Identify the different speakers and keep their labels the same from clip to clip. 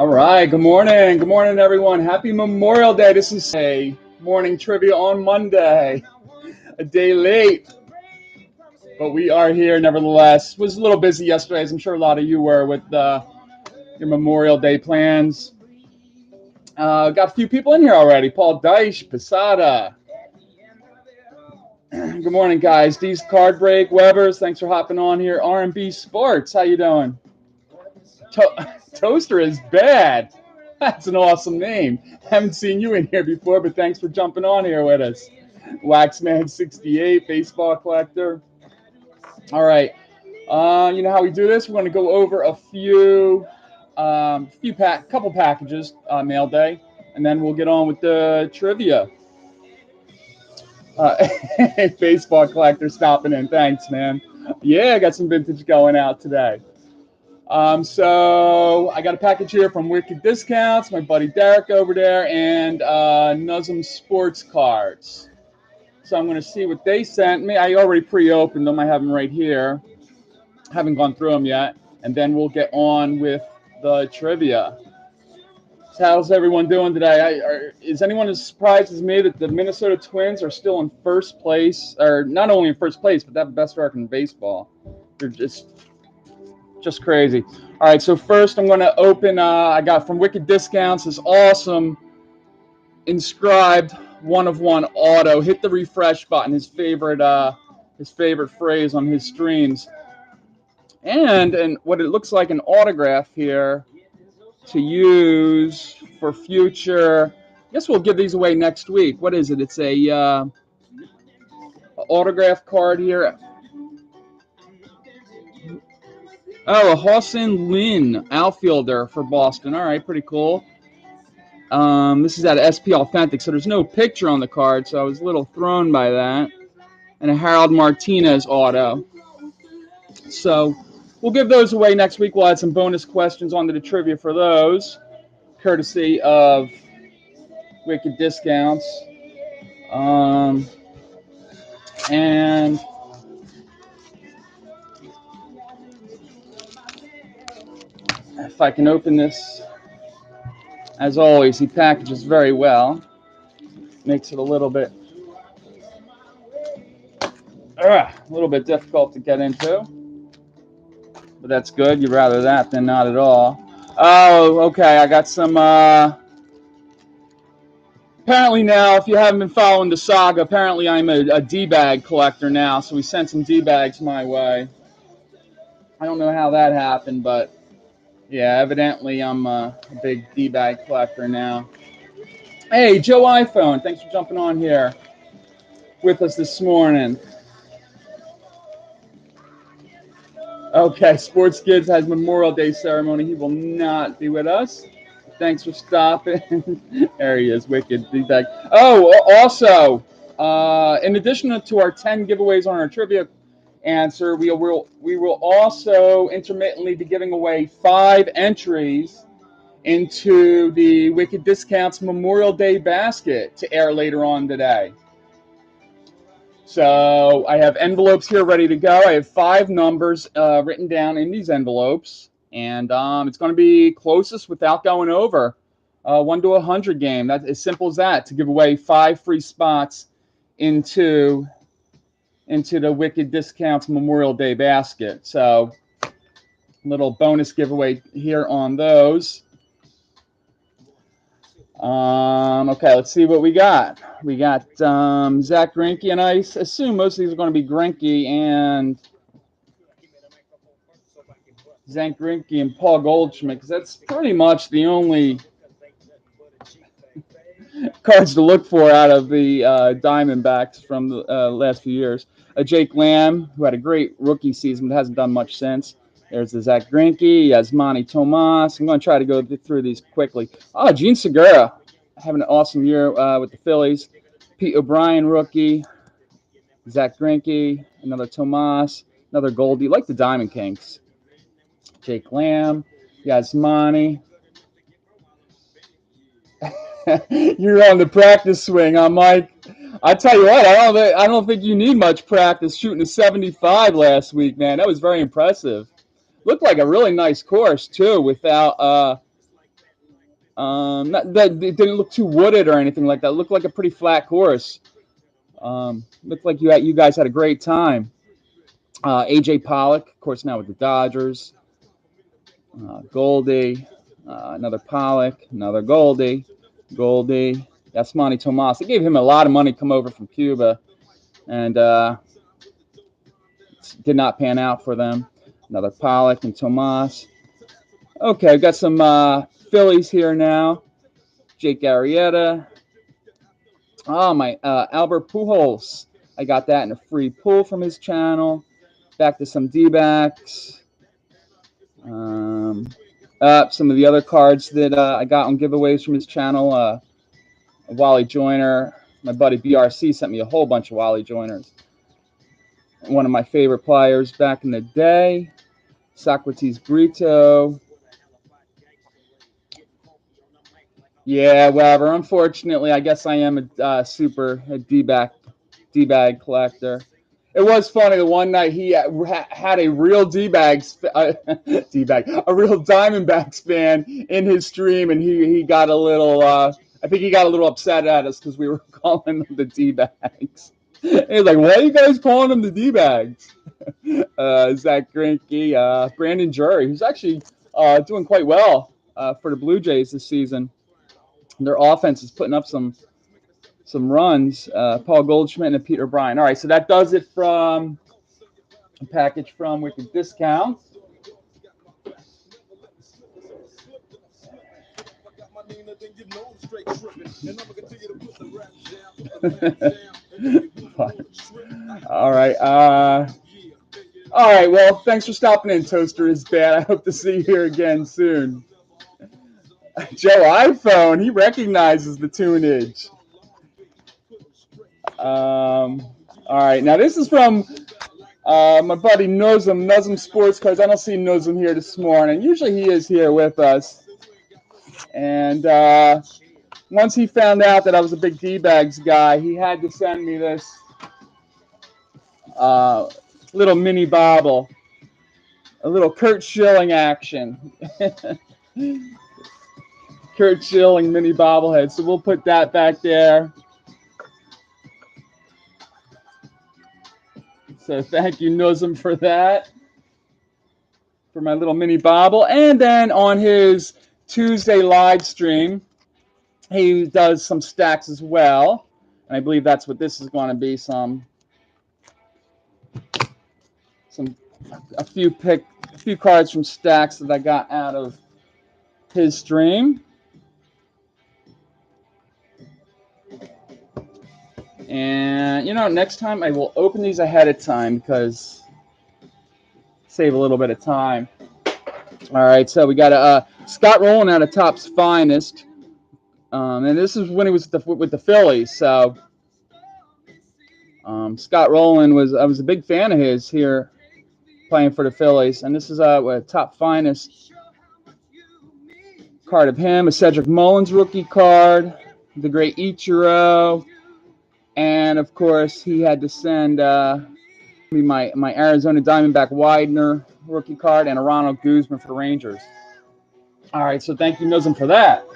Speaker 1: All right, good morning. Good morning, everyone. Happy Memorial Day. This is a morning trivia on Monday. A day late, but we are here nevertheless. Was a little busy yesterday, as I'm sure a lot of you were, with your Memorial Day plans. Got a few people in here already. Paul Deich, Posada. Good morning, guys. D's Card Break, Weber's. Thanks for hopping on here. R&B Sports. How you doing? Toaster is bad. That's an awesome name. Haven't seen you in here before, but thanks for jumping on here with us. Waxman68, baseball collector. All right. You know how we do this? We're going to go over a couple packages mail day, and then we'll get on with the trivia. Baseball collector stopping in. Thanks, man. Yeah, I got some vintage going out today. So I got a package here from Wicked Discounts, my buddy Derek over there, and Nuzum Sports Cards. So I'm going to see what they sent me. I already pre-opened them. I have them right here. Haven't gone through them yet. And then we'll get on with the trivia. So how's everyone doing today? Is anyone as surprised as me that the Minnesota Twins are still in first place? Or not only in first place, but they have the best record in baseball. They're just crazy. All right, so first I'm going to open, I got from Wicked Discounts, this awesome inscribed one-of-one auto. Hit the refresh button, his favorite phrase on his streams. And what it looks like an autograph here to use for future. I guess we'll give these away next week. What is it? It's a autograph card here. Oh, a Hossin Lin outfielder for Boston. All right, pretty cool. This is at SP Authentic, so there's no picture on the card, so I was a little thrown by that. And a Harold Martinez auto. So we'll give those away next week. We'll add some bonus questions onto the trivia for those, courtesy of Wicked Discounts. And if I can open this, as always, he packages very well. Makes it a little bit difficult to get into. But that's good. You'd rather that than not at all. Oh, okay. I got some... apparently now, if you haven't been following the saga, apparently I'm a D-bag collector now. So we sent some D-bags my way. I don't know how that happened, but... yeah, evidently I'm a big D-bag collector now. Hey, Joe iPhone, thanks for jumping on here with us this morning. Okay, Sports Kids has Memorial Day ceremony. He will not be with us. Thanks for stopping. There he is, Wicked D-bag. Oh, also, in addition to our 10 giveaways on our trivia answer, we will also intermittently be giving away 5 entries into the Wicked Discounts Memorial Day basket to air later on today. So I have envelopes here ready to go. I have 5 numbers written down in these envelopes, and it's going to be closest without going over. 1 to 100 game. That's as simple as that, to give away 5 free spots into the Wicked Discounts Memorial Day basket. So little bonus giveaway here on those. Okay, let's see what we got. We got Zach Greinke, and I assume most of these are going to be Greinke and Zach Greinke and Paul Goldschmidt, because that's pretty much the only cards to look for out of the Diamondbacks from the last few years. Jake Lamb, who had a great rookie season but hasn't done much since. There's the Zach Greinke, Yasmani Tomas. I'm going to try to go through these quickly. Oh, Gene Segura, having an awesome year with the Phillies. Pete O'Brien, rookie. Zach Greinke, another Tomas, another Goldie. Like the Diamond Kings. Jake Lamb, Yasmani. You're on the practice swing, huh, Mike? I tell you what, I don't think you need much practice shooting a 75 last week, man. That was very impressive. Looked like a really nice course too, without That it didn't look too wooded or anything like that. It looked like a pretty flat course. Looked like you guys had a great time. AJ Pollock, of course, now with the Dodgers. Goldie, another Pollock, another Goldie, Goldie. Yasmani Tomas. They gave him a lot of money to come over from Cuba, and did not pan out for them. Another Pollock and Tomas. Okay, I've got some Phillies here now. Jake Arrieta. Oh, my Albert Pujols. I got that in a free pull from his channel. Back to some D-backs. Some of the other cards that I got on giveaways from his channel. Wally Joyner. My buddy BRC sent me a whole bunch of Wally Joyners. One of my favorite players back in the day. Socrates Brito. Yeah, Weber. Unfortunately, I guess I am a D-bag collector. It was funny. The one night he had a real D-bags, a real Diamondbacks fan in his stream, and he got a little. I think he got a little upset at us because we were calling them the D-bags. He was like, "Why are you guys calling them the D-bags?" Zach Greinke, Brandon Drury, who's actually doing quite well for the Blue Jays this season. Their offense is putting up some runs. Paul Goldschmidt and Peter Bryan. All right, so that does it from a package from Wicked Discounts. All right. All right. Well, thanks for stopping in. Toaster is bad. I hope to see you here again soon. Joe iPhone, he recognizes the tunage. All right. Now this is from my buddy Nuzum Sports Cards. I don't see Nuzum here this morning. Usually he is here with us. And once he found out that I was a big D-bags guy, he had to send me this little mini bobble, a little Kurt Schilling action. Kurt Schilling mini bobblehead. So we'll put that back there. So thank you, Nuzum, for that, for my little mini bobble. And then on his Tuesday live stream, he does some stacks as well. And I believe that's what this is going to be, a few cards from stacks that I got out of his stream. And, next time I will open these ahead of time because save a little bit of time. All right, so we got Scott Rowland out of Topps Finest. And this is when he was with the Phillies. So Scott Rowland I was a big fan of his here playing for the Phillies. And this is a Topps Finest card of him, a Cedric Mullins rookie card, the great Ichiro. And, of course, he had to send me my Arizona Diamondback Widener rookie card and a Ronald Guzman for the Rangers. All right, so thank you, Nuzum, for that.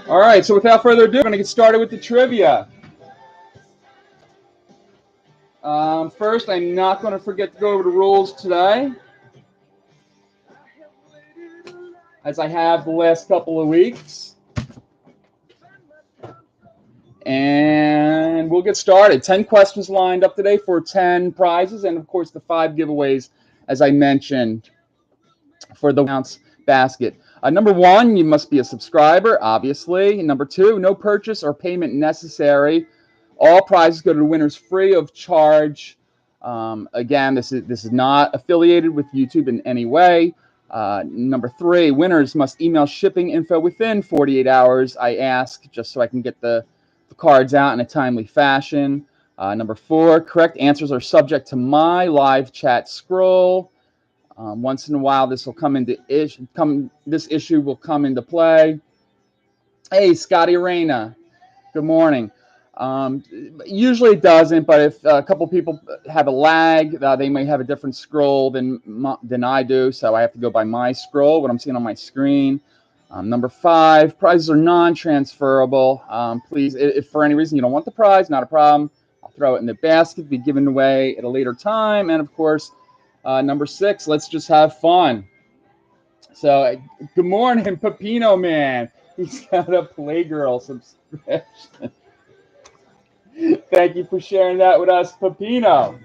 Speaker 1: All right, so without further ado, we're going to get started with the trivia. First, I'm not going to forget to go over the rules today, as I have the last couple of weeks. And we'll get started. 10 questions lined up today for 10 prizes, and, of course, the 5 giveaways, as I mentioned, for the ounce basket. Number 1, you must be a subscriber, obviously. Number 2, no purchase or payment necessary. All prizes go to the winners free of charge. Again, this is not affiliated with YouTube in any way. Number 3, winners must email shipping info within 48 hours, I ask, just so I can get the cards out in a timely fashion. Number 4, correct answers are subject to my live chat scroll. Once in a while, this issue will come into play. Hey, Scotty Reyna, good morning. Usually it doesn't, but if a couple people have a lag, they may have a different scroll than I do, so I have to go by my scroll, what I'm seeing on my screen. Number 5, prizes are non-transferable. Please, if for any reason you don't want the prize, not a problem. I'll throw it in the basket, be given away at a later time. And of course, number 6, let's just have fun. So, good morning, Pepino Man. He's got a Playgirl subscription. Thank you for sharing that with us, Pepino.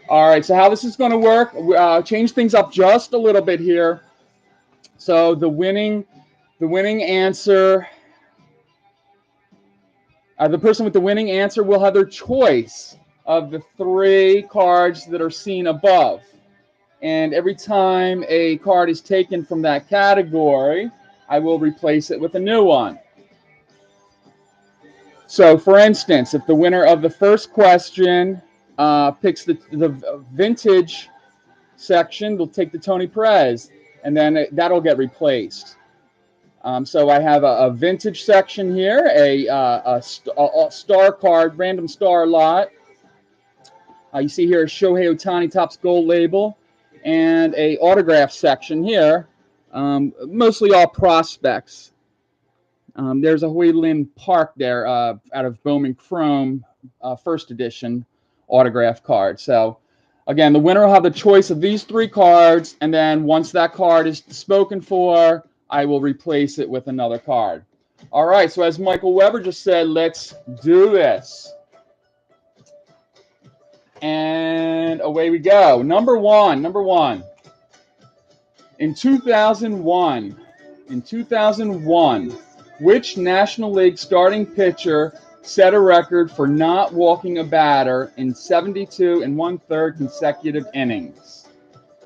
Speaker 1: All right, so how this is going to work, change things up just a little bit here. So the winning answer, the person with the winning answer will have their choice of the 3 cards that are seen above. And every time a card is taken from that category, I will replace it with a new one. So, for instance, if the winner of the first question picks the vintage section, they'll take the Tony Perez, and then that'll get replaced. So I have a vintage section here, a star card, random star lot. You see here a Shohei Ohtani Topps Gold label, and a autograph section here, mostly all prospects. There's a Hui Lin Park there out of Bowman Chrome, first edition autograph card. So again, the winner will have the choice of these 3 cards, and then once that card is spoken for, I will replace it with another card. All right, so as Michael Weber just said, let's do this. And away we go. Number one. In 2001, which National League starting pitcher set a record for not walking a batter in 72 1/3 consecutive innings?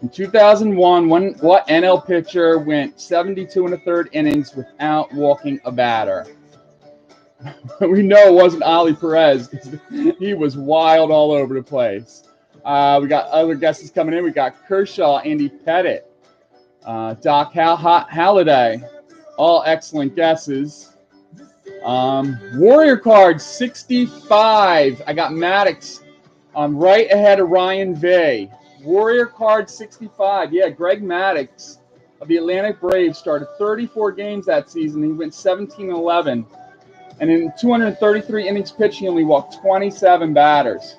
Speaker 1: In 2001, what NL pitcher went 72 1/3 innings without walking a batter? We know it wasn't Ali Perez. He was wild all over the place. We got other guesses coming in. We got Kershaw, Andy Pettitte, Doc Halladay. All excellent guesses. Warrior card 65. I got Maddox right ahead of Ryan V. Warrior card 65. Yeah, Greg Maddox of the Atlantic Braves started 34 games that season. He went 17-11. And in 233 innings pitched, he only walked 27 batters.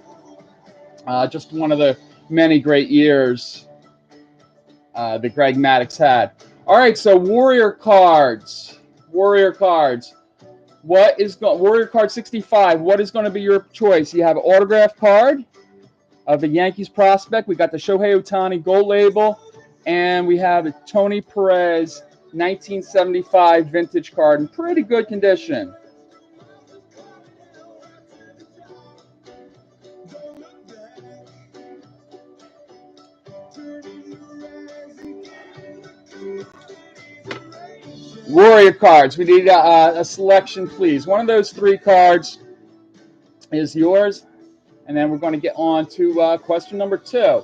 Speaker 1: Just one of the many great years that Greg Maddox had. All right, so Warrior cards. Warrior card 65. What is going to be your choice? You have an autograph card of the Yankees prospect. We got the Shohei Ohtani Gold label, and we have a Tony Perez 1975 vintage card in pretty good condition. Warrior cards. We need a selection, please. One of those 3 cards is yours. And then we're going to get on to question number 2.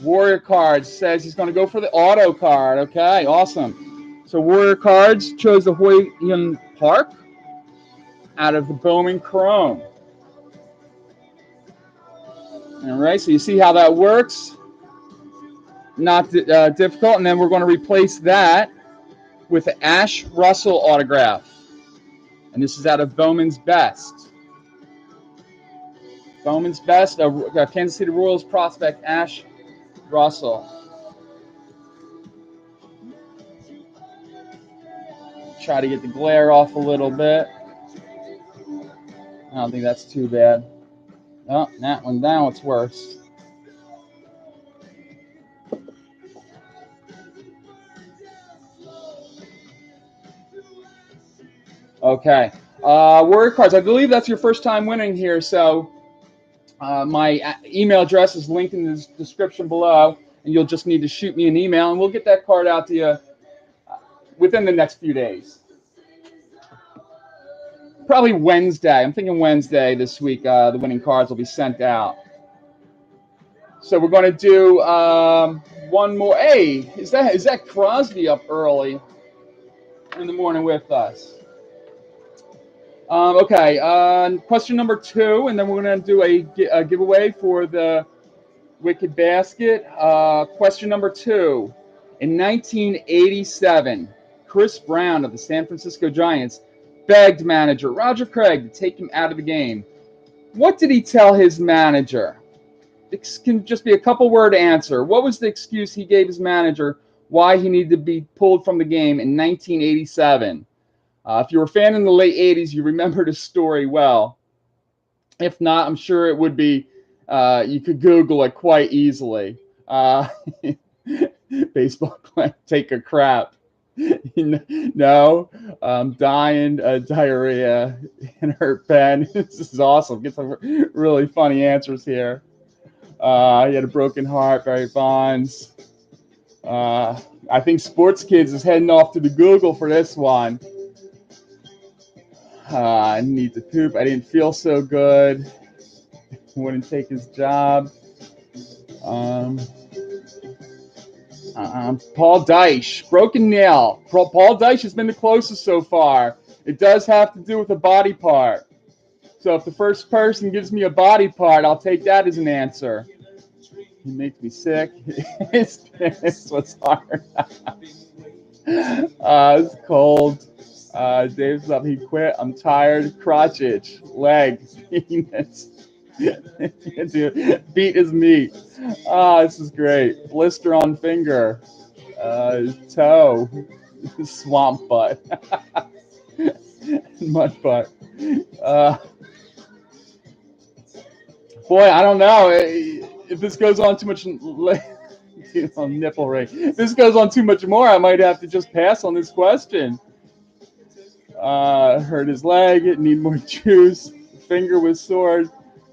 Speaker 1: Warrior cards says he's going to go for the auto card. Okay, awesome. So Warrior cards chose the Hui Lin Park out of the Bowman Chrome. All right, so you see how that works. Not difficult. And then we're going to replace that with the Ash Russell autograph. And this is out of Bowman's Best. Bowman's Best, Kansas City Royals prospect, Ash Russell. Try to get the glare off a little bit. I don't think that's too bad. Oh, that one down, it's worse. Okay. Warrior cards. I believe that's your first time winning here, so my email address is linked in the description below, and you'll just need to shoot me an email, and we'll get that card out to you within the next few days. Probably Wednesday. I'm thinking Wednesday this week. The winning cards will be sent out. So we're going to do one more. Hey, is that Crosby up early in the morning with us? Okay, question number 2, and then we're going to do a giveaway for the Wicked Basket. Question number 2. In 1987, Chris Brown of the San Francisco Giants begged manager Roger Craig to take him out of the game. What did he tell his manager? It can just be a couple-word answer. What was the excuse he gave his manager why he needed to be pulled from the game in 1987? If you were a fan in the late 80s, you remember the story well. If not, I'm sure it would be, you could Google it quite easily. Baseball claim, take a crap. No, I'm dying, diarrhea, and hurt pen. This is awesome. Get some really funny answers here. He had a broken heart, Barry Bonds. I think Sports Kids is heading off to the Google for this one. I need to poop. I didn't feel so good. Wouldn't take his job. Paul Deich, broken nail. Paul Deich has been the closest so far. It does have to do with a body part. So if the first person gives me a body part, I'll take that as an answer. He makes me sick. This was hard. It's cold. Dave's up. He quit. I'm tired. Crotch itch. Leg. Penis. Beat his meat. This is great. Blister on finger. Toe. Swamp butt. Mud butt. Boy, I don't know. If this goes on too much, nipple ring. If this goes on too much more, I might have to just pass on this question. Hurt his leg. Need more juice. Finger was sore.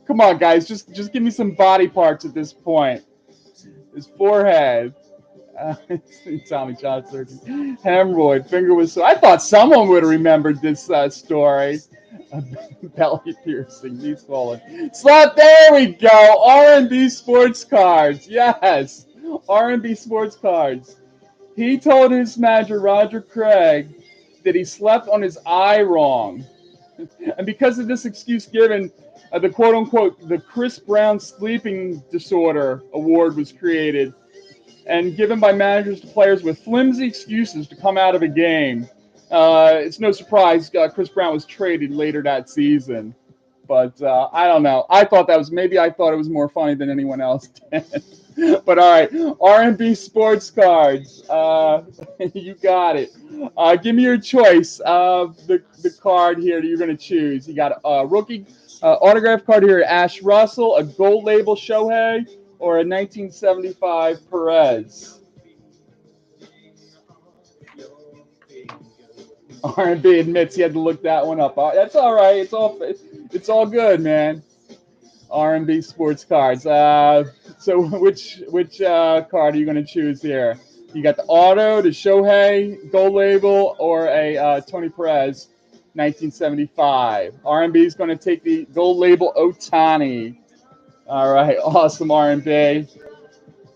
Speaker 1: Come on, guys. Just give me some body parts at this point. His forehead. Tommy John surgery. Hemorrhoid. Finger was sore. I thought someone would have remembered this story. Belly piercing. Knee swollen. Slap. There we go. R&B sports cards. Yes. R&B sports cards. He told his manager, Roger Craig, that he slept on his eye wrong. And because of this excuse given, the quote-unquote, the Chris Brown Sleeping Disorder Award was created and given by managers to players with flimsy excuses to come out of a game. It's no surprise Chris Brown was traded later that season. But I don't know. I thought it was more funny than anyone else did. But all right, R&B sports cards. You got it. Give me your choice of the card here that you're going to choose. You got a rookie autograph card here, Ash Russell, a gold label Shohei, or a 1975 Perez. R&B admits he had to look that one up. That's all right. It's all good, man. R&B sports cards. So which card are you going to choose here? You got the auto, the Shohei gold label, or a Tony Perez 1975. R&B is going to take the gold label Ohtani. All right, awesome R&B.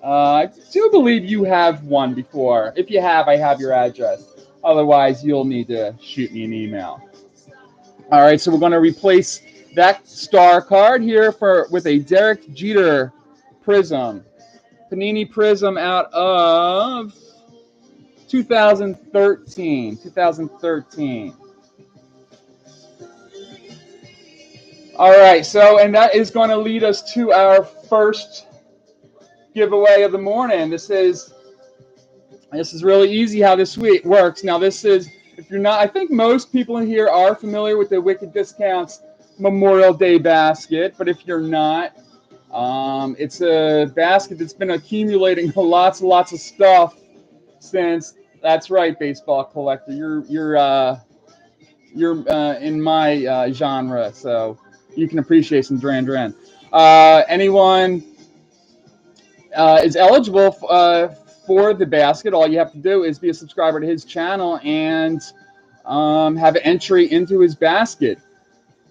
Speaker 1: I do believe you have won before. If you have, I have your address. Otherwise, you'll need to shoot me an email. All right, so we're going to replace that star card here with a Derek Jeter Prism. Panini Prism out of 2013. All right, and that is going to lead us to our first giveaway of the morning. This is really easy how this week works. Now, this is, if you're not, I think most people in here are familiar with the Wicked Discounts Memorial Day basket, but if you're not, it's a basket that's been accumulating lots and lots of stuff since. That's right, baseball collector. You're in my genre, so you can appreciate some Duran Duran. Anyone is eligible for the basket. All you have to do is be a subscriber to his channel and have an entry into his basket.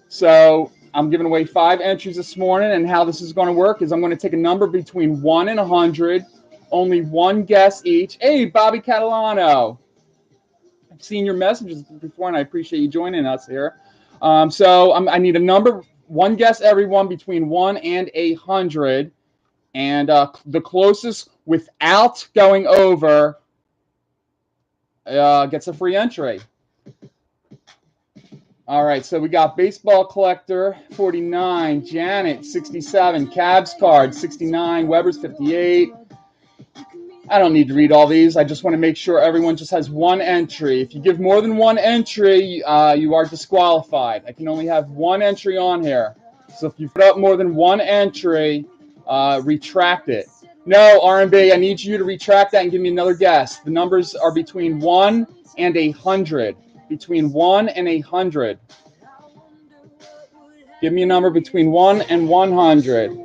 Speaker 1: So I'm giving away 5 entries this morning, and how this is going to work is I'm going to take a number between 1 and 100. Only one guess each. Hey, Bobby Catalano. I've seen your messages before, and I appreciate you joining us here. I need a number, one guess everyone between 1 and 100, and the closest without going over gets a free entry. All right, so we got Baseball Collector, 49, Janet, 67, Cavs Card, 69, Weber's 58. I don't need to read all these. I just want to make sure everyone just has one entry. If you give more than one entry, you are disqualified. I can only have one entry on here. So if you put up more than one entry, retract it. No, R&B, I need you to retract that and give me another guess. The numbers are between 1 and 100. Between 1 and 100. Give me a number between 1 and 100.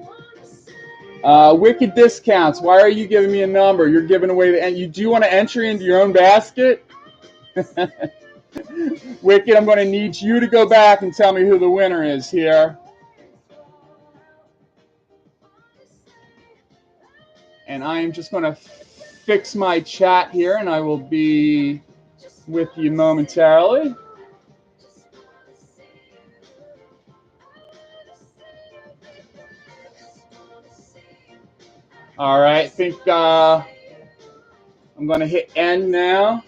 Speaker 1: Wicked discounts. Why are you giving me a number? You're giving away do you want to entry into your own basket? Wicked, I'm going to need you to go back and tell me who the winner is here. And I am just going to fix my chat here, and I will be with you momentarily. All right, I think I'm going to hit end now.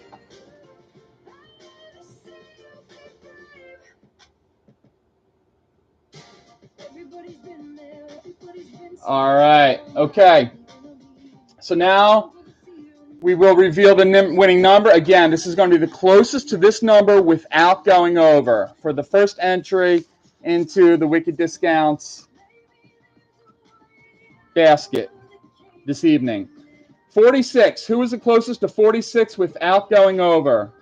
Speaker 1: All right, okay. So now we will reveal the winning number. Again, this is going to be the closest to this number without going over for the first entry into the Wicked Discounts basket this evening. 46. Who is the closest to 46 without going over?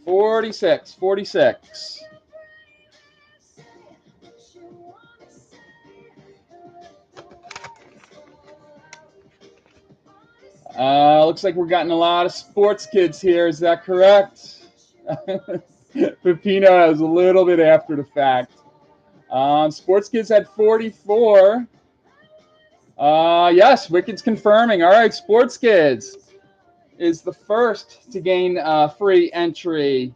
Speaker 1: 46. 46. Looks like we're getting a lot of sports kids here. Is that correct? Pepino is a little bit after the fact. Sports kids had 44. Yes, Wicked's confirming. All right, Sports Kids is the first to gain free entry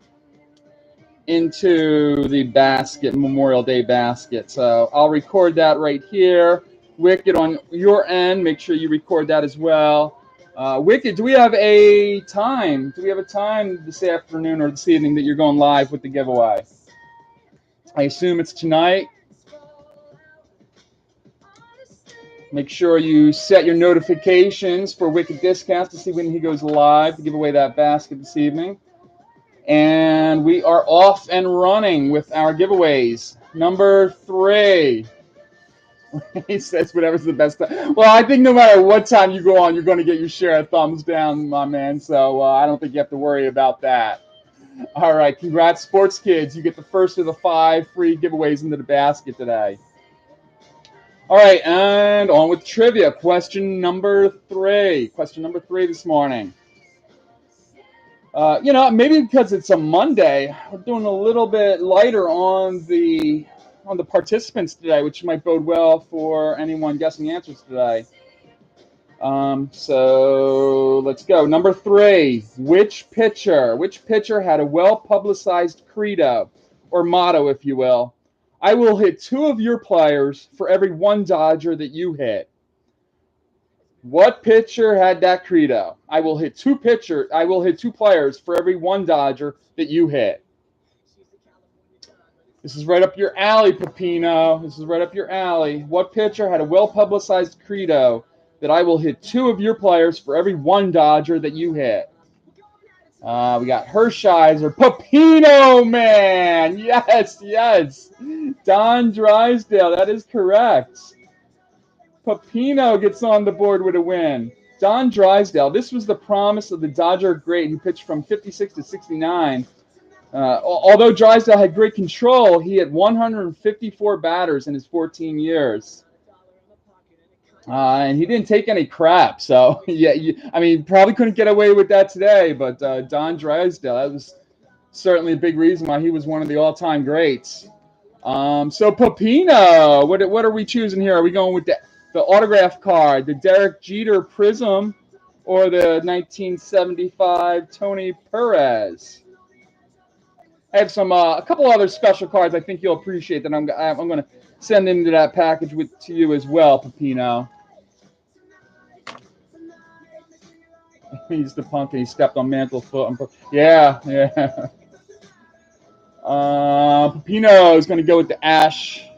Speaker 1: into the basket, Memorial Day basket. So I'll record that right here. Wicked, on your end, make sure you record that as well. Wicked, do we have a time? Do we have a time this afternoon or this evening that you're going live with the giveaway? I assume it's tonight. Make sure you set your notifications for Wicked Discounts to see when he goes live to give away that basket this evening. And we are off and running with our giveaways. Number 3. He says whatever's the best time. Well, I think no matter what time you go on, you're going to get your share of thumbs down, my man. So I don't think you have to worry about that. All right. Congrats, Sports Kids. You get the first of the 5 free giveaways into the basket today. All right. And on with trivia. Question number 3. Question number 3 this morning. Maybe because it's a Monday, we're doing a little bit lighter on the participants today, which might bode well for anyone guessing answers today. So let's go. Number 3, which pitcher had a well-publicized credo, or motto, if you will? I will hit 2 of your players for every 1 Dodger that you hit. What pitcher had that credo? I will hit 2 players for every 1 Dodger that you hit. This is right up your alley, Pepino. This is right up your alley. What pitcher had a well-publicized credo that I will hit 2 of your players for every 1 Dodger that you hit? We got Hershiser. Pepino, man! Yes. Don Drysdale, that is correct. Pepino gets on the board with a win. Don Drysdale, this was the promise of the Dodger great who pitched from 56 to 69. Although Drysdale had great control, he had 154 batters in his 14 years. And he didn't take any crap. So, probably couldn't get away with that today. But Don Drysdale, that was certainly a big reason why he was one of the all-time greats. So, Pepino, what are we choosing here? Are we going with the the autograph card, the Derek Jeter Prism, or the 1975 Tony Perez. I have some a couple other special cards I think you'll appreciate that I'm going to send into that package to you as well, Pepino. He's the punk and he stepped on Mantle's foot. Yeah. Pepino is going to go with the Ash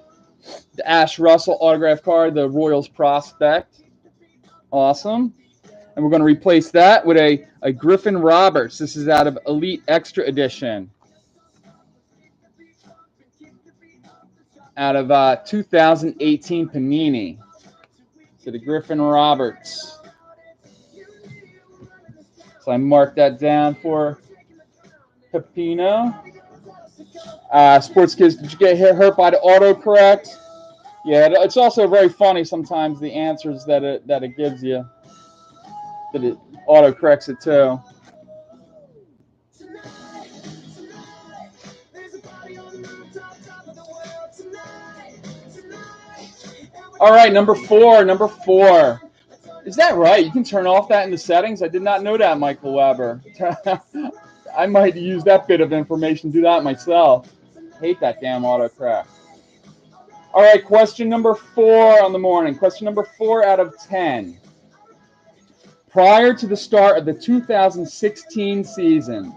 Speaker 1: Russell autograph card, the Royals prospect. Awesome. And we're going to replace that with a Griffin Roberts. This is out of Elite Extra Edition. Out of 2018 Panini. So the Griffin Roberts. So I marked that down for Pepino. Sports Kids, did you get hurt by the autocorrect? Yeah, it's also very funny sometimes the answers that it gives you. That it autocorrects it too. All right, number four. Is that right? You can turn off that in the settings? I did not know that, Michael Weber. I might use that bit of information, do that myself. Hate that damn autocorrect. All right, question number 4 on the morning. Question number 4 out of 10. Prior to the start of the 2016 season,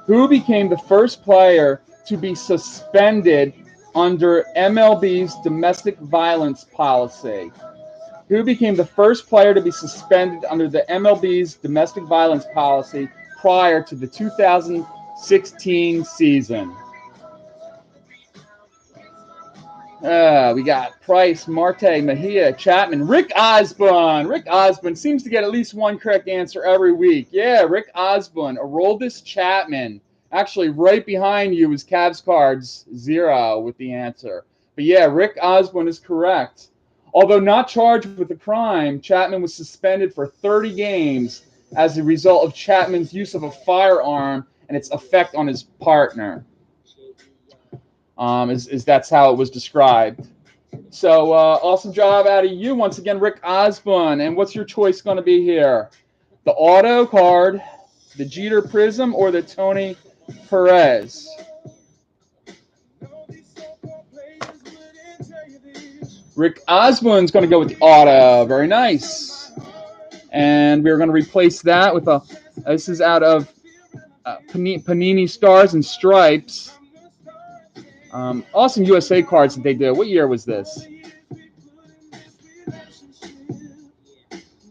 Speaker 1: who became the first player to be suspended under MLB's domestic violence policy? Who became the first player to be suspended under the MLB's domestic violence policy prior to the 2016 season? We got Price, Marte, Mejia, Chapman, Rick Osborne. Rick Osborne seems to get at least one correct answer every week. Yeah, Rick Osborne. Aroldis Chapman. Actually, right behind you is Cavs Cards 0 with the answer. But yeah, Rick Osborne is correct. Although not charged with a crime, Chapman was suspended for 30 games as a result of Chapman's use of a firearm and its effect on his partner. That's how it was described. So awesome job out of you once again, Rick Osborne. And what's your choice going to be here? The auto card, the Jeter Prism, or the Tony Perez? Rick Osborne's going to go with the auto. Very nice. And we're going to replace that with this is out of Panini Stars and Stripes. Awesome USA cards that they do. What year was this?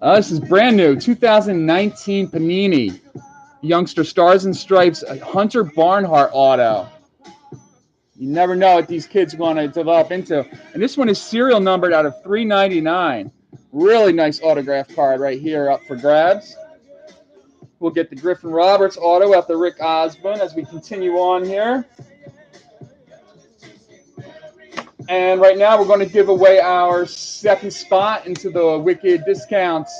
Speaker 1: This is brand new, 2019 Panini. Youngster Stars and Stripes, Hunter Barnhart auto. You never know what these kids are going to develop into. And this one is serial numbered out of 399. Really nice autograph card right here up for grabs. We'll get the Griffin Roberts auto after Rick Osborne as we continue on here. And right now we're going to give away our second spot into the Wicked Discounts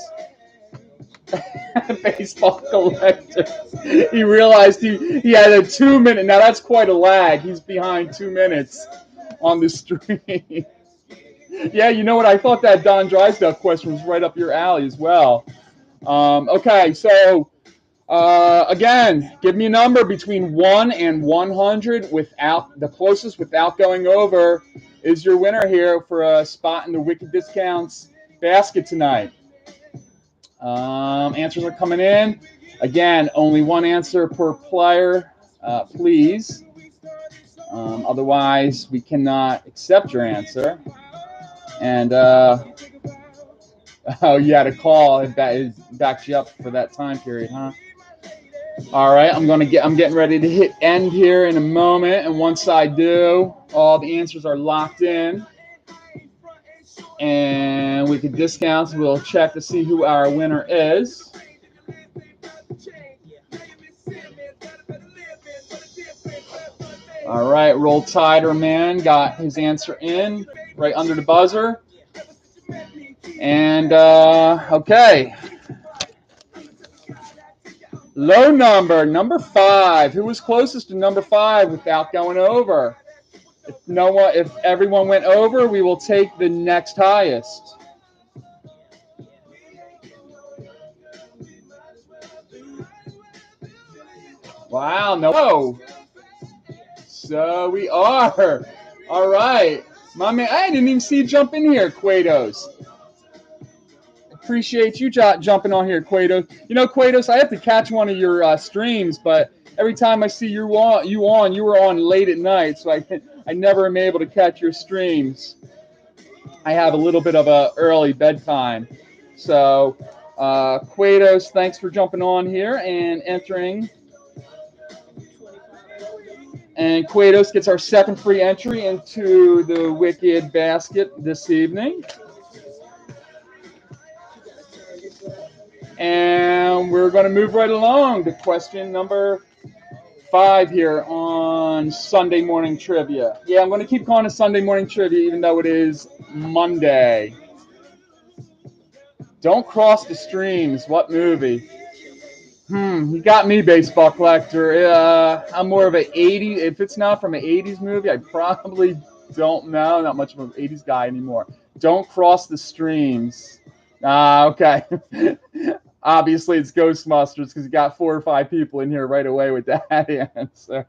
Speaker 1: baseball collector. He realized he had a 2 minute. Now that's quite a lag. He's behind 2 minutes on the stream. Yeah, you know what? I thought that Don Drysdale question was right up your alley as well. Okay, so again, give me a number between 1 and 100 without the closest without going over is your winner here for a spot in the Wicked Discounts basket tonight. Answers are coming in. Again, only one answer per player, please. Otherwise, we cannot accept your answer. And oh, you had a call. It backed you up for that time period, huh? All right, I'm getting ready to hit end here in a moment, and once I do, all the answers are locked in. And with the discounts, we'll check to see who our winner is. All right, Roll Tider Man got his answer in right under the buzzer. And okay. Low number 5. Who was closest to number 5 without going over? If everyone went over, we will take the next highest. Wow, no. So we are. All right. My man, I didn't even see you jump in here, Quados. Appreciate you jumping on here, Quados. You know, Quados, I have to catch one of your streams, but every time I see you were on late at night, so I never am able to catch your streams. I have a little bit of a early bedtime. So, Quados, thanks for jumping on here and entering. And Quados gets our second free entry into the Wicked basket this evening. And we're going to move right along to question number 5 here on Sunday morning trivia. Yeah, I'm going to keep calling it Sunday morning trivia even though it is Monday. Don't Cross the Streams. What movie? You got me, baseball collector. I'm more of an 80s. If it's not from an 80s movie, I probably don't know. Not much of an 80s guy anymore. Don't Cross the Streams. Okay. Obviously, it's Ghostbusters because you got 4 or 5 people in here right away with that answer.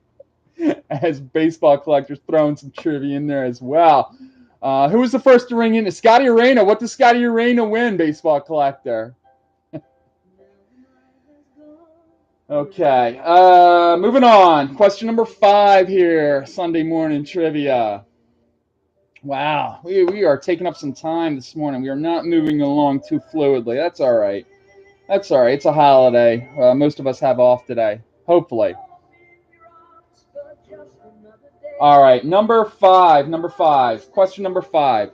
Speaker 1: As baseball collectors throwing some trivia in there as well. Who was the first to ring in? Scotty Arena. What does Scotty Arena win, baseball collector? Okay, moving on. Question number 5 here, Sunday morning trivia. Wow, we are taking up some time this morning. We are not moving along too fluidly. That's all right. That's all right. It's a holiday. Most of us have off today, hopefully. All right, number 5. Question number 5.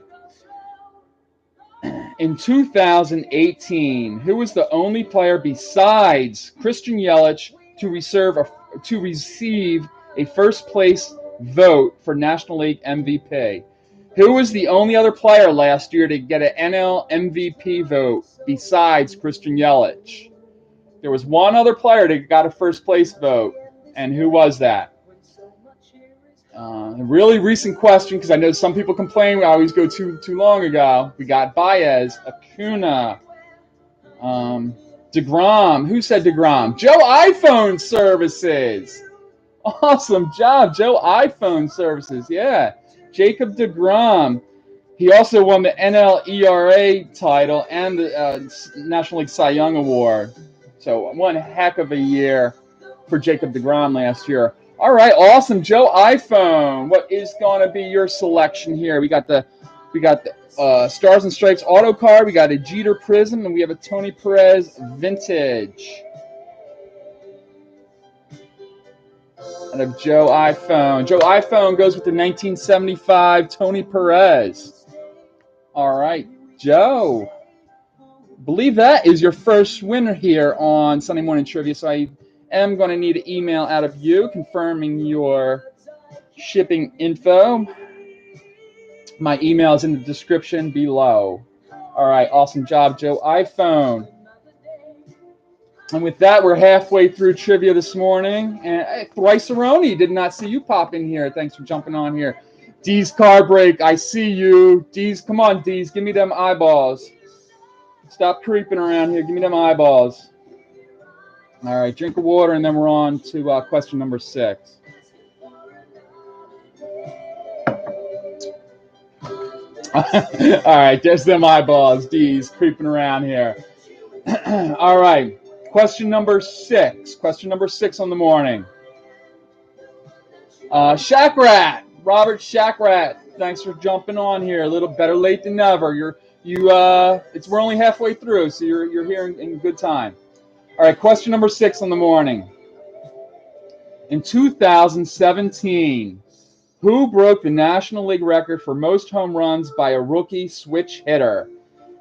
Speaker 1: In 2018, who was the only player besides Christian Yelich to receive a first place vote for National League MVP? Who was the only other player last year to get an NL MVP vote besides Christian Yelich? There was one other player that got a first place vote, and who was that? A really recent question, because I know some people complain we always go too long ago. We got Baez, Acuna, DeGrom. Who said DeGrom? Joe iPhone Services. Awesome job, Joe iPhone Services. Yeah, Jacob DeGrom. He also won the NL ERA title and the National League Cy Young Award. So one heck of a year for Jacob DeGrom last year. All right, awesome, Joe iPhone. What is going to be your selection here? We got the Stars and Stripes auto card. We got a Jeter Prism, and we have a Tony Perez Vintage. And a Joe iPhone. Joe iPhone goes with the 1975 Tony Perez. All right, Joe. Believe that is your first winner here on Sunday Morning Trivia. So I am going to need an email out of you confirming your shipping info. My email is in the description below. All right, awesome job, Joe iPhone. And with that, we're halfway through trivia this morning. And Thrice-A-Roni, did not see you pop in here. Thanks for jumping on here. D's car break, I see you. D's, come on, D's, give me them eyeballs. Stop creeping around here. Give me them eyeballs. All right, drink of water, and then we're on to question number 6. All right, there's them eyeballs, D's, creeping around here. All right, question number 6. Question number 6 on the morning. Shackrat, Robert Shackrat, thanks for jumping on here. A little better late than never. We're only halfway through, so you're here in good time. All right, question number 6 on the morning. In 2017, who broke the National League record for most home runs by a rookie switch hitter?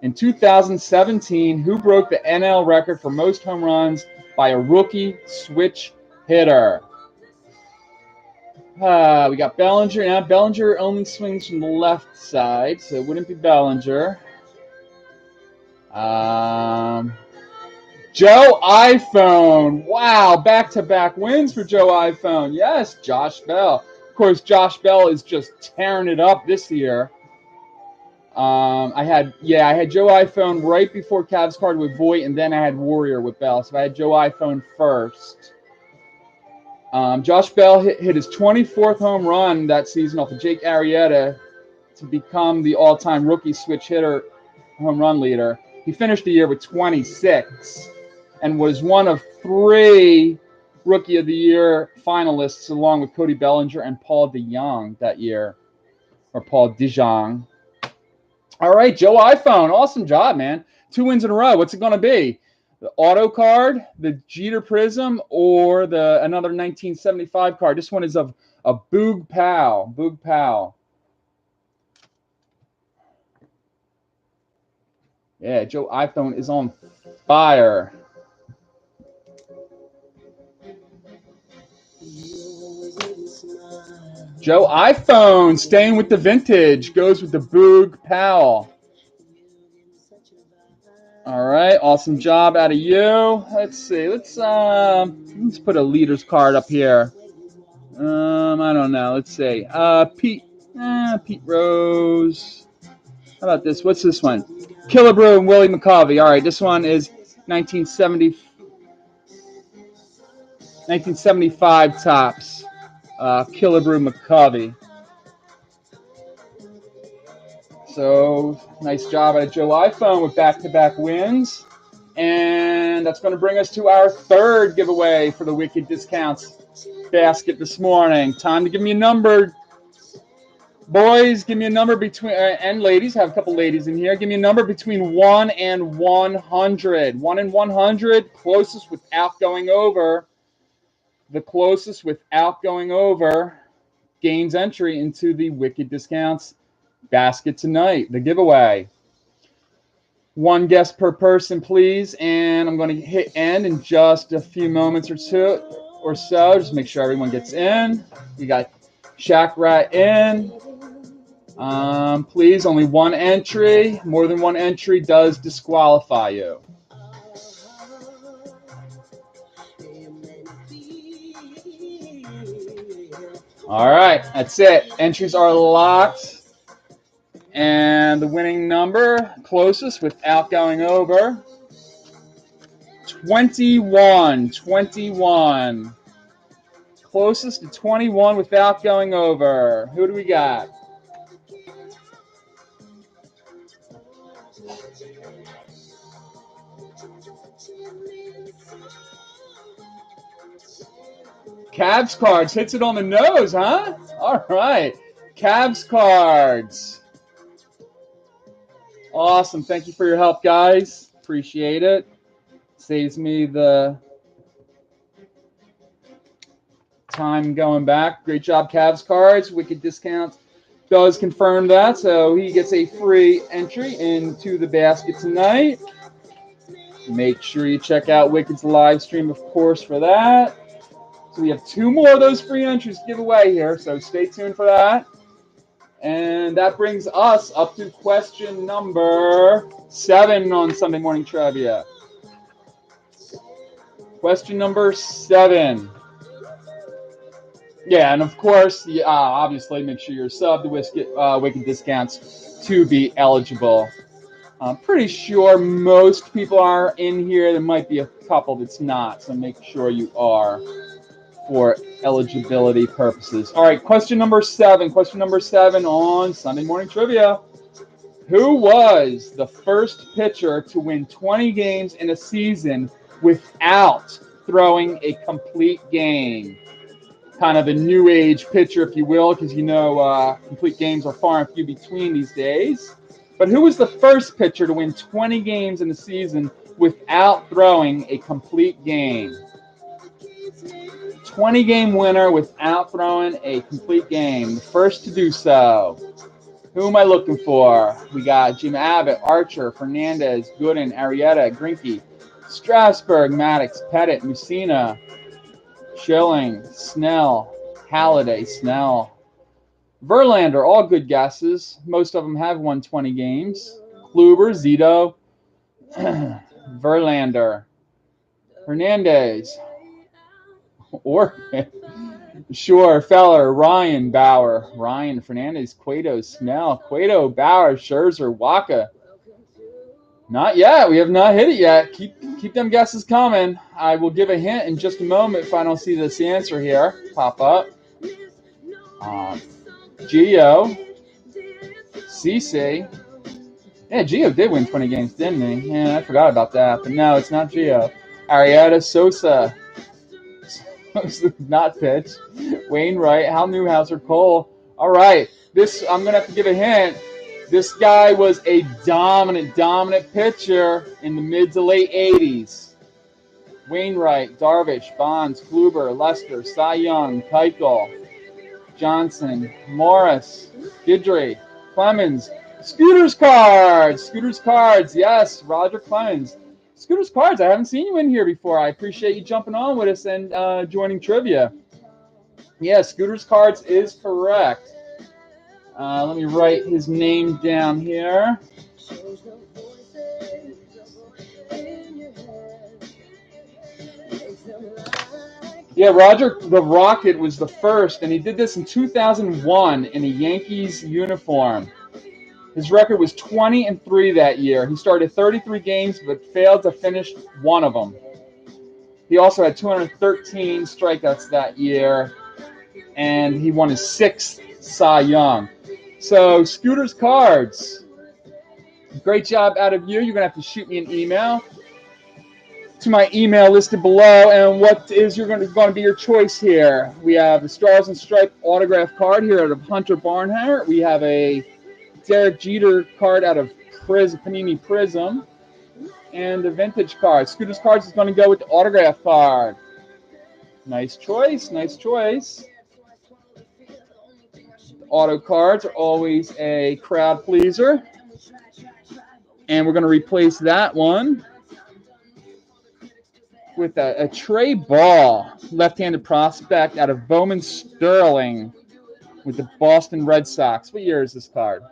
Speaker 1: In 2017, who broke the NL record for most home runs by a rookie switch hitter? We got Bellinger. Now, Bellinger only swings from the left side, so it wouldn't be Bellinger. Joe iPhone. Wow, back-to-back wins for Joe iPhone. Yes, Josh Bell. Of course, Josh Bell is just tearing it up this year. I had Joe iPhone right before Cavs card with Voigt, and then I had Warrior with Bell. So I had Joe iPhone first. Josh Bell hit his 24th home run that season off of Jake Arrieta to become the all-time rookie switch hitter home run leader. He finished the year with 26 and was one of 3 Rookie of the Year finalists, along with Cody Bellinger and Paul DeJong that year, or Paul DeJong. All right, Joe iPhone, awesome job, man. 2 wins in a row. What's it going to be? The auto card, the Jeter Prism, or another 1975 card? This one is of a Boog Powell. Boog Powell. Yeah, Joe iPhone is on fire. Joe iPhone staying with the vintage, goes with the Boog Powell. All right, awesome job out of you. Let's see. Let's put a leaders card up here. I don't know. Let's see. Pete Rose. How about this? What's this one? Killebrew and Willie McCovey. All right, this one is 1975 tops. Killebrew McCovey. So nice job out of Joe iPhone with back-to-back wins. And that's going to bring us to our 3rd giveaway for the Wicked Discounts basket this morning. Time to give me a number. Boys, give me a number between, and ladies, have a couple ladies in here. Give me a number between 1 and 100. 1 and 100, closest without going over. The closest without going over gains entry into the Wicked Discounts basket tonight, the giveaway. 1 guess per person, please. And I'm going to hit end in just a few moments or so. Just make sure everyone gets in. We got Shaq Rat in. Please, only 1 entry. More than 1 entry does disqualify you. All right, that's it. Entries are locked. And the winning number, closest without going over, 21. 21. Closest to 21 without going over. Who do we got? Cavs cards hits it on the nose, huh? All right. Cavs cards. Awesome. Thank you for your help, guys. Appreciate it. Saves me the time going back. Great job, Cavs cards. Wicked Discounts does confirm that, so he gets a free entry into the basket tonight. Make sure you check out Wicked's live stream, of course, for that. So we have 2 more of those free entries to give away here, so stay tuned for that. And that brings us up to question number 7 on Sunday Morning Trivia. Question number 7. Yeah, and of course, obviously, make sure you're subbed to Wicked Discounts to be eligible. I'm pretty sure most people are in here. There might be a couple that's not, so make sure you are for eligibility purposes. All right, question number 7. Question number 7 on Sunday Morning Trivia. Who was the first pitcher to win 20 games in a season without throwing a complete game? Kind of a new age pitcher, if you will, because complete games are far and few between these days. But who was the first pitcher to win 20 games in a season without throwing a complete game? 20-game winner without throwing a complete game. The first to do so. Who am I looking for? We got Jim Abbott, Archer, Fernandez, Gooden, Arrieta, Greinke, Strasburg, Maddox, Pettit, Mussina, Schilling, Snell, Halladay, Snell, Verlander, all good guesses. Most of them have won 20 games. Kluber, Zito, Verlander, Hernandez, Orton, Sure, Feller, Ryan, Bauer, Ryan, Fernandez, Cueto, Snell, Cueto, Bauer, Scherzer, Waka. Not yet. We have not hit it yet. Keep them guesses coming. I will give a hint in just a moment if I don't see this answer here pop up. Gio, CC. Yeah, Gio did win 20 games, didn't he? Yeah, I forgot about that. But no, it's not Gio. Arrieta, Sosa. Not pitch. Wainwright, Hal Newhouser, Cole. All right. This, I'm going to have to give a hint. This guy was a dominant pitcher in the mid to late 80s. Wainwright, Darvish, Bonds, Kluber, Lester, Cy Young, Keuchel, Johnson, Morris, Guidry, Clemens, Scooter's Cards, yes, Roger Clemens. Scooter's Cards, I haven't seen you in here before. I appreciate you jumping on with us and joining trivia. Yeah, Scooter's Cards is correct. Let me write his name down here. Yeah, Roger the Rocket was the first, and he did this in 2001 in a Yankees uniform. His record was 20-3 that year. He started 33 games but failed to finish one of them. He also had 213 strikeouts that year, and he won his sixth Cy Young. So, Scooter's Cards, great job out of you. You're going to have to shoot me an email to my email listed below. And what is going to be your choice here? We have the Stars and Stripe autograph card here out of Hunter Barnhart. We have a Derek Jeter card out of Panini Prism, and the vintage card. Scooter's Cards is going to go with the autograph card. Nice choice. Auto cards are always a crowd pleaser. And we're going to replace that one with a Trey Ball, left-handed prospect out of Bowman Sterling with the Boston Red Sox. What year is this card?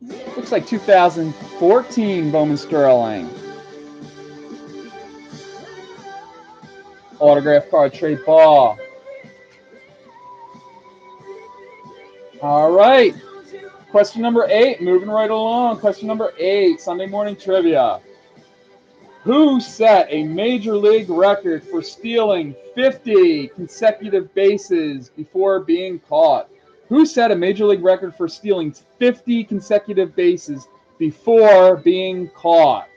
Speaker 1: Looks like 2014 Bowman Sterling. Autograph card, Trey Ball. All right. Question number 8, moving right along. Question number 8, Sunday morning trivia. Who set a major league record for stealing 50 consecutive bases before being caught? Who set a major league record for stealing 50 consecutive bases before being caught?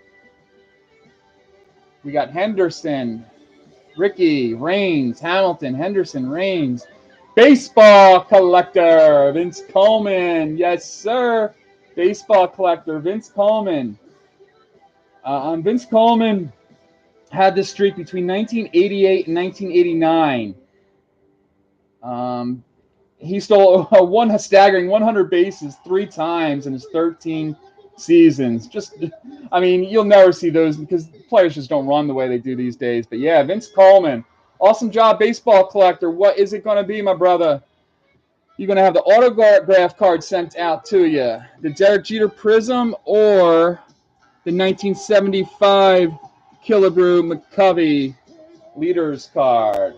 Speaker 1: We got Henderson, Rickey, Raines, Hamilton, Henderson, Raines. Baseball collector, Vince Coleman. Yes, sir. Baseball collector, Vince Coleman. Vince Coleman had this streak between 1988 and 1989. He stole a staggering 100 bases 3 times in his 13 seasons. You'll never see those because players just don't run the way they do these days. But yeah, Vince Coleman, awesome job, baseball collector. What is it going to be, my brother? You're going to have the autograph card sent out to you. The Derek Jeter Prism or the 1975 Killebrew McCovey Leaders card.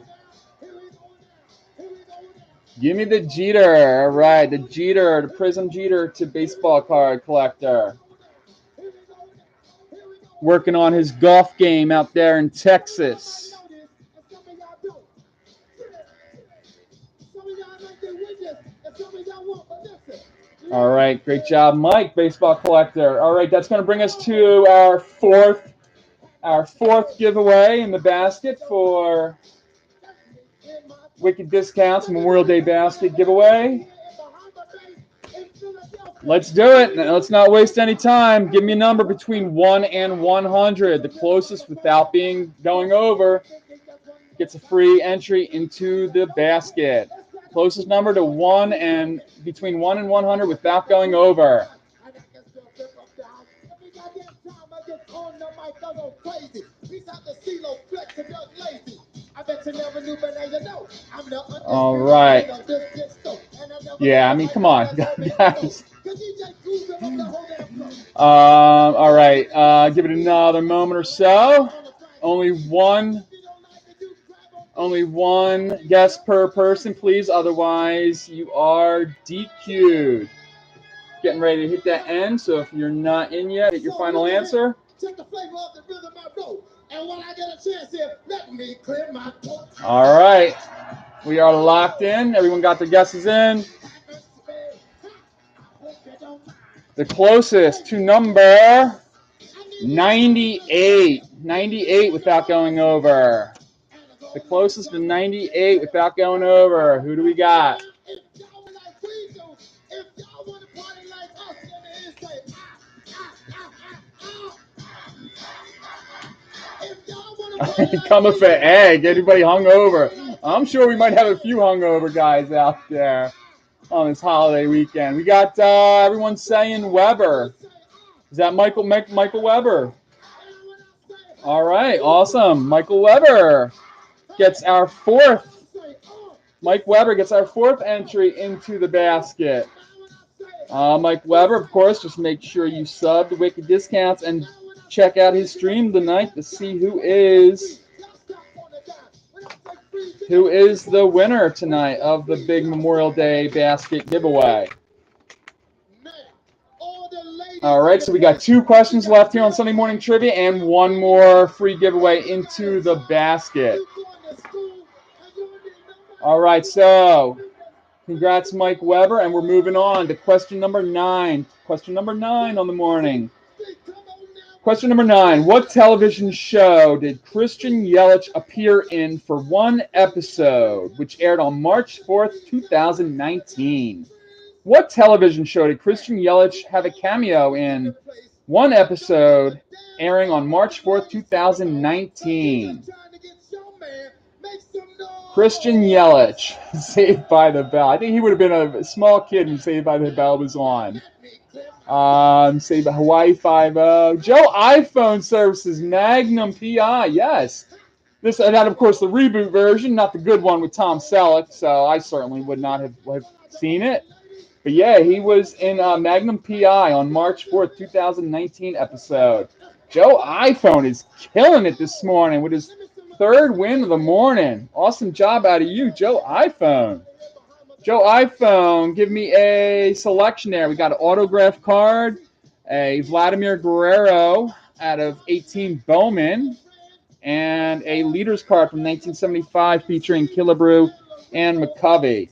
Speaker 1: Give me the Jeter. All right, the Jeter, the Prism Jeter to baseball card collector. Working on his golf game out there in Texas. All right, great job, Mike, baseball collector. All right, that's going to bring us to our fourth giveaway in the basket for Wicked Discounts Memorial Day basket giveaway. Let's do it. Let's not waste any time. Give me a number between 1 and 100. The closest without going over gets a free entry into the basket. Closest number to 1 and between 1 and 100 without going over. All right. Yeah, come on, guys. All right. Give it another moment or so. Only one Only one guess per person, please. Otherwise, you are DQ'd. Getting ready to hit that end. So if you're not in yet, get your final answer.
Speaker 2: Check the flavor of the rhythm I wrote. And when I get a chance here, let me clear my throat.
Speaker 1: All right. We are locked in. Everyone got their guesses in. The closest to number 98. 98 without going over. The closest to 98 without going over. Who do we got? Coming for egg. Anybody hungover? I'm sure we might have a few hungover guys out there on this holiday weekend. We got everyone saying Weber. Is that Michael Weber? All right, awesome. Michael Weber gets our fourth. Mike Weber gets our fourth entry into the basket. Mike Weber, of course, just make sure you sub to Wicked Discounts and check out his stream tonight to see who is the winner tonight of the big Memorial Day basket giveaway. All right, so we got 2 questions left here on Sunday Morning Trivia and 1 more free giveaway into the basket. All right, so congrats, Mike Weber, and we're moving on to question number 9. Question number 9 on the morning. Question number 9. What television show did Christian Yelich appear in for 1 episode, which aired on March 4th, 2019? What television show did Christian Yelich have a cameo in? 1 episode airing on March 4th, 2019. Christian Yelich, Saved by the Bell. I think he would have been a small kid when Saved by the Bell was on. Saved by Hawaii Five-0. Joe iPhone Services, Magnum PI, yes. This, and that, of course, the reboot version, not the good one with Tom Selleck, so I certainly would not have seen it. But yeah, he was in Magnum PI on March 4th, 2019 episode. Joe iPhone is killing it this morning with his 3rd win of the morning. Awesome job out of you, Joe iPhone. Joe iPhone, give me a selection there. We got an autograph card, a Vladimir Guerrero out of 18 Bowman, and a leader's card from 1975 featuring Killebrew and McCovey.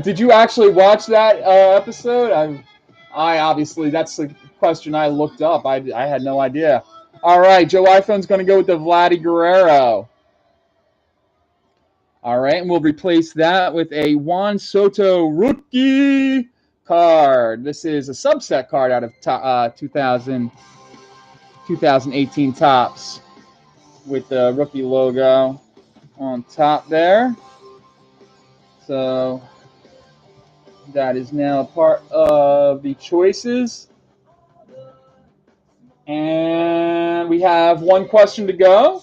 Speaker 1: Did you actually watch that episode? I obviously, that's the question I looked up. I had no idea. All right, Joe iPhone's going to go with the Vladdy Guerrero. All right, and we'll replace that with a Juan Soto rookie card. This is a subset card out of 2018 Topps with the rookie logo on top there. So that is now part of the choices. And we have 1 question to go.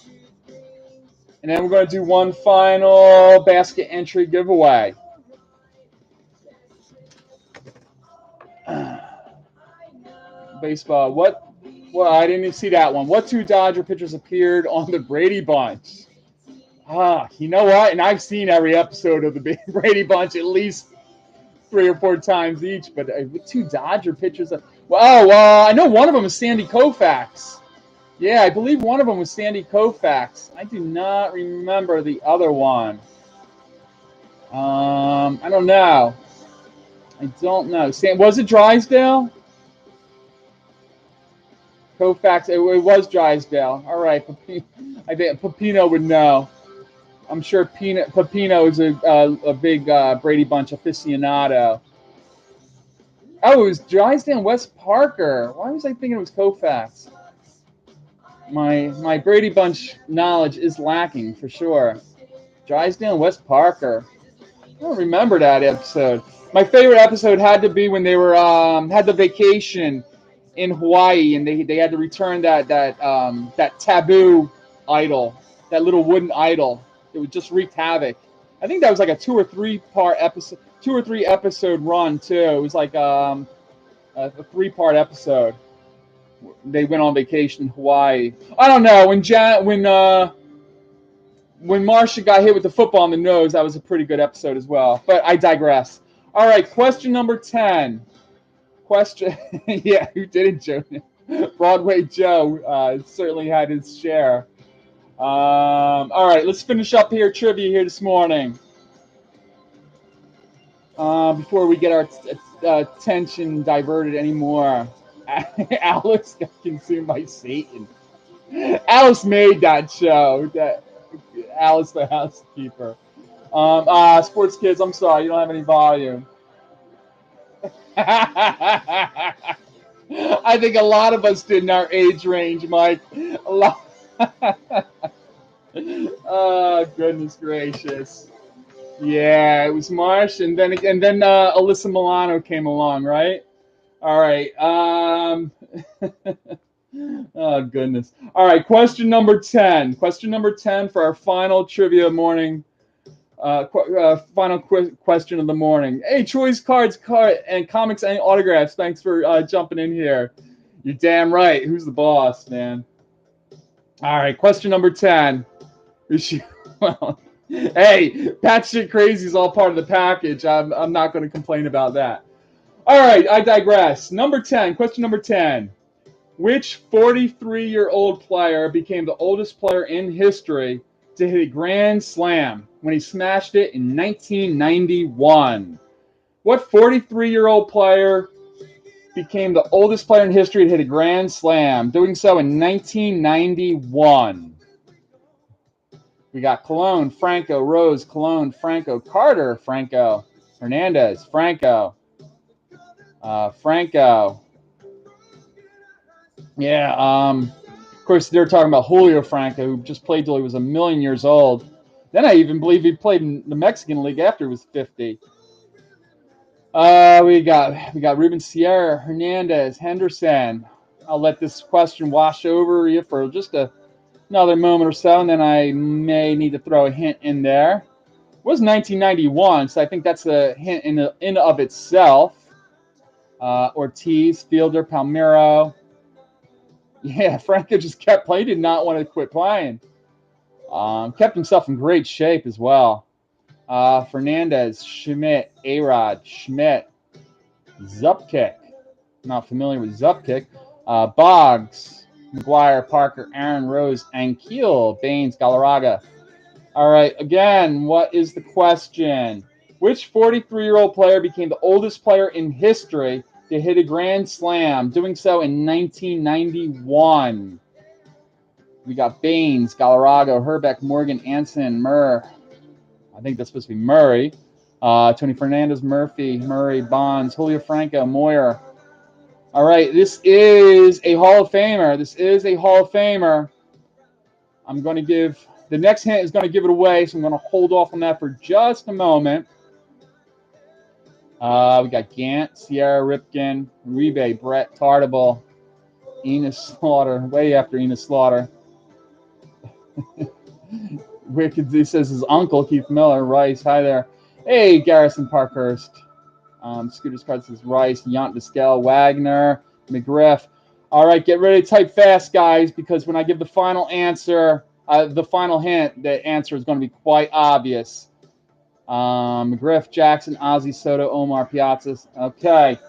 Speaker 1: And then we're going to do 1 final basket entry giveaway. Baseball. Well, I didn't even see that one. What 2 Dodger pitchers appeared on the Brady Bunch? You know what? And I've seen every episode of the Brady Bunch at least 3 or 4 times each. But 2 Dodger pitchers. I know one of them is Sandy Koufax. Yeah, I believe one of them was Sandy Koufax. I do not remember the other one. I don't know. Was it Drysdale? Koufax. It was Drysdale. All right. I think Pepino would know. I'm sure Pepino is a big Brady Bunch aficionado. Oh, it was Drysdale and Wes Parker. Why was I thinking it was Koufax? My Brady Bunch knowledge is lacking for sure. Drysdale and Wes Parker. I don't remember that episode. My favorite episode had to be when they were had the vacation in Hawaii and they had to return that taboo idol, that little wooden idol. It would just wreak havoc. I think that was like a 2 or 3 episode run too. It was like a 3-part episode. They went on vacation in Hawaii. I don't know. When Marsha got hit with the football in the nose, that was a pretty good episode as well. But I digress. All right, question number 10. Question, yeah, who didn't, Joe? Broadway Joe certainly had his share. All right, let's finish up here trivia here this morning. Before we get our attention diverted anymore. Alice got consumed by Satan. Alice made that show. That Alice the housekeeper. Sports kids, I'm sorry, you don't have any volume. I think a lot of us did in our age range, Mike. A lot. Oh, goodness gracious. Yeah, it was Marsh, and then Alyssa Milano came along, right? All right. Oh, goodness. All right, question number 10. Question number 10 for our final trivia morning. Final question of the morning. Hey, choice cards, and comics and autographs. Thanks for jumping in here. You're damn right. Who's the boss, man? All right, question number 10. Well, hey, batshit crazy is all part of the package. I'm not going to complain about that. All right, I digress. Number 10, question number 10. Which 43-year-old player became the oldest player in history to hit a grand slam when he smashed it in 1991? What 43-year-old player became the oldest player in history to hit a grand slam, doing so in 1991? We got Colon, Franco, Rose, Colon, Franco, Carter, Franco, Hernandez, Franco, Franco. Yeah, of course, they're talking about Julio Franco, who just played till he was 1,000,000 years old. Then I even believe he played in the Mexican League after he was 50. We got Ruben Sierra, Hernandez, Henderson. I'll let this question wash over you for just another moment or so, and then I may need to throw a hint in there. It was 1991, so I think that's a hint in and of itself. Ortiz, Fielder, Palmeiro. Yeah, Franco just kept playing. He did not want to quit playing. Kept himself in great shape as well. Fernandez, Schmidt, Arod, Schmidt, Zupkick. Not familiar with Zupkick. Boggs, McGuire, Parker, Aaron, Rose, Ankiel, Baines, Galarraga. All right, again, what is the question? Which 43-year-old player became the oldest player in history to hit a grand slam, doing so in 1991? We got Baines, Galarraga, Herbeck, Morgan, Anson, Murr. I think that's supposed to be Murray. Tony Fernandez, Murphy, Murray, Bonds, Julio Franco, Moyer. All right, this is a Hall of Famer. This is a Hall of Famer. I'm going to give, the next hint is going to give it away, so I'm going to hold off on that for just a moment. We got Gant, Sierra Ripken, Uribe, Brett, Tartable, Enos Slaughter, way after Enos Slaughter. Wicked, he says his uncle, Keith Miller, Rice, hi there. Hey, Garrison Parkhurst. Scooter's card says Rice, Yant Vizquel, Wagner, McGriff. All right, get ready to type fast, guys, because when I give the final answer, the final hint, the answer is going to be quite obvious. McGriff, Jackson, Ozzie, Soto, Omar, Piazza. Okay.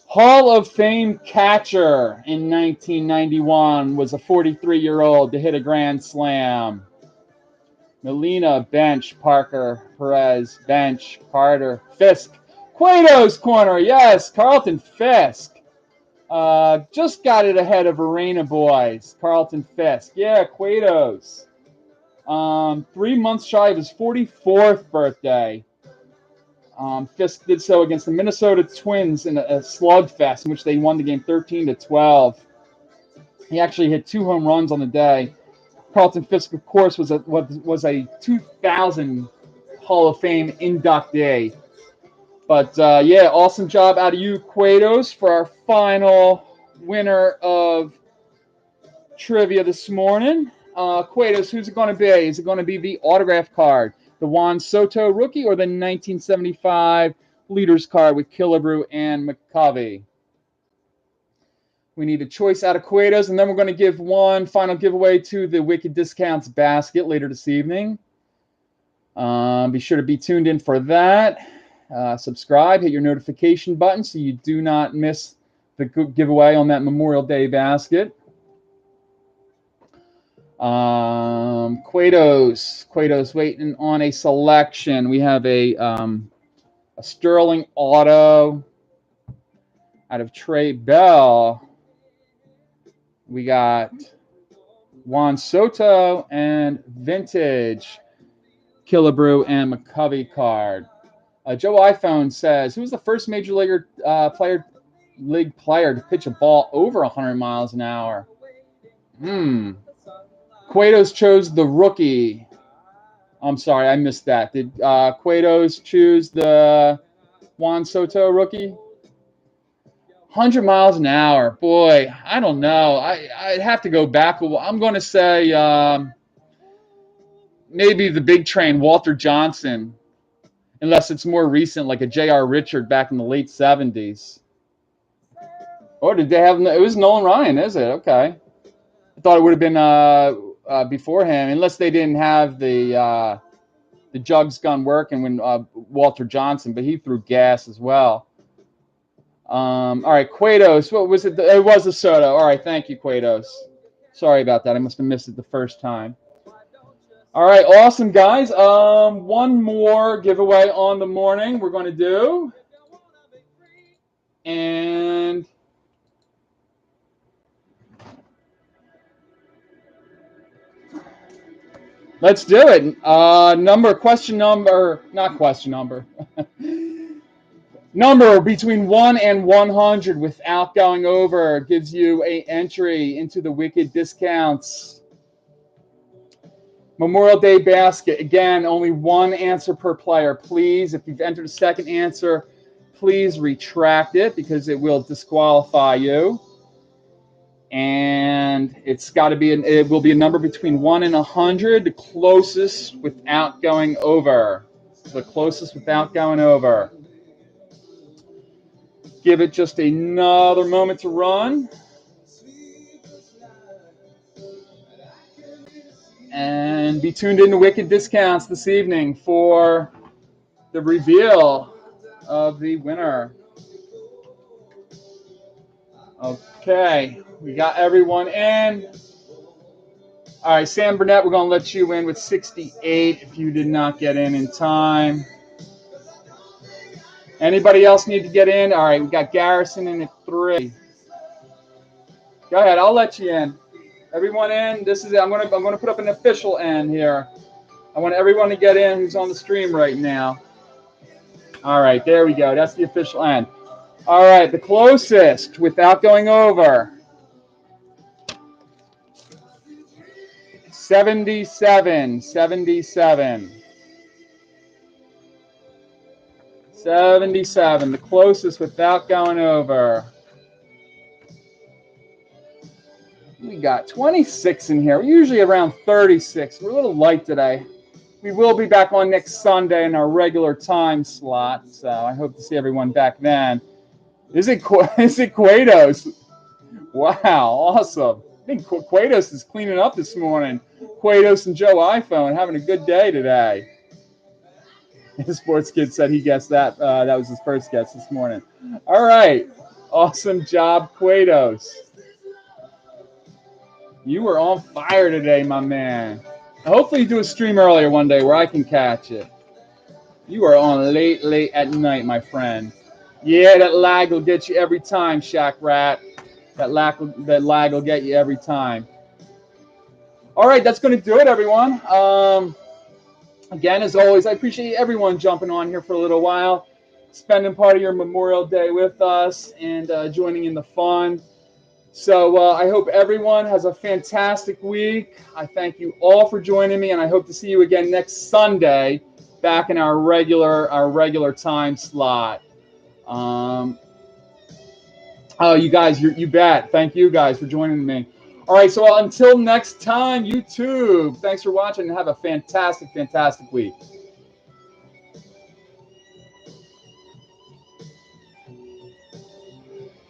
Speaker 1: Hall of Fame catcher in 1991 was a 43-year-old to hit a grand slam. Molina, bench. Parker, Perez, bench. Carter, Fisk. Cueto's corner, yes, Carlton Fisk. Just got it ahead of Arena Boys. Carlton Fisk. Yeah, Cueto's. 3 months shy of his 44th birthday. Fisk did so against the Minnesota Twins in a slugfest in which they won the game 13-12. He actually hit 2 home runs on the day. Carlton Fisk, of course, was a 2000 Hall of Fame inductee. But, yeah, awesome job out of you, Cuetos, for our final winner of trivia this morning. Cuetos, who's it going to be? Is it going to be the autograph card, the Juan Soto rookie, or the 1975 Leaders card with Killebrew and McCovey? We need a choice out of Cuetos, and then we're going to give one final giveaway to the Wicked Discounts basket later this evening. Be sure to be tuned in for that. Subscribe, hit your notification button so you do not miss the giveaway on that Memorial Day basket. Cuetos waiting on a selection. We have a Sterling Auto out of Trey Bell. We got Juan Soto and Vintage Killebrew and McCovey card. Joe iPhone says, who was the first major league player to pitch a ball over 100 miles an hour? Cuetos chose the rookie. I'm sorry, I missed that. Did Cuetos choose the Juan Soto rookie? 100 miles an hour. Boy, I don't know. I'd have to go back. I'm going to say maybe the big train, Walter Johnson, unless it's more recent, like a J.R. Richard back in the late 70s. Or did they have – it was Nolan Ryan, is it? Okay. I thought it would have been before him, unless they didn't have the jugs gun working when Walter Johnson, but he threw gas as well. All right, Cuetos. What was it? It was a Soto. All right, thank you, Cuetos. Sorry about that. I must have missed it the first time. All right, awesome, guys. One more giveaway on the morning we're going to do. And let's do it. Number between 1 and 100 without going over gives you an entry into the Wicked Discounts Memorial Day basket. Again, only one answer per player. Please, if you've entered a second answer, please retract it because it will disqualify you. And it's got to be it will be a number between 1 and 100, the closest without going over. The closest without going over. Give it just another moment to run. And be tuned in to Wicked Discounts this evening for the reveal of the winner. Okay, we got everyone in. All right, Sam Burnett, we're going to let you in with 68 if you did not get in time. Anybody else need to get in? All right, we got Garrison in at 3. Go ahead, I'll let you in. Everyone in. This is it. I'm going to put up an official end here. I want everyone to get in who's on the stream right now. All right, there we go. That's the official end. All right, the closest without going over. 77. 77, the closest without going over. We got 26 in here. We're usually around 36. We're a little light today. We will be back on next Sunday in our regular time slot, so I hope to see everyone back then. Is it Cuetos? Wow, awesome. I think Cuetos is cleaning up this morning. Cuetos and Joe iPhone having a good day today. The sports kid said he guessed that. That was his first guess this morning. All right. Awesome job, Cuetos. You were on fire today, my man. Hopefully you do a stream earlier one day where I can catch it. You are on late at night, my friend. Yeah, that lag will get you every time, Shaq Rat. That lag will get you every time. All right, that's going to do it, everyone. Again, as always, I appreciate everyone jumping on here for a little while, spending part of your Memorial Day with us, and joining in the fun. So I hope everyone has a fantastic week. I thank you all for joining me, and I hope to see you again next Sunday, back in our regular time slot. Oh, you guys, you bet. Thank you guys for joining me. All right, so until next time, YouTube, thanks for watching and have a fantastic week.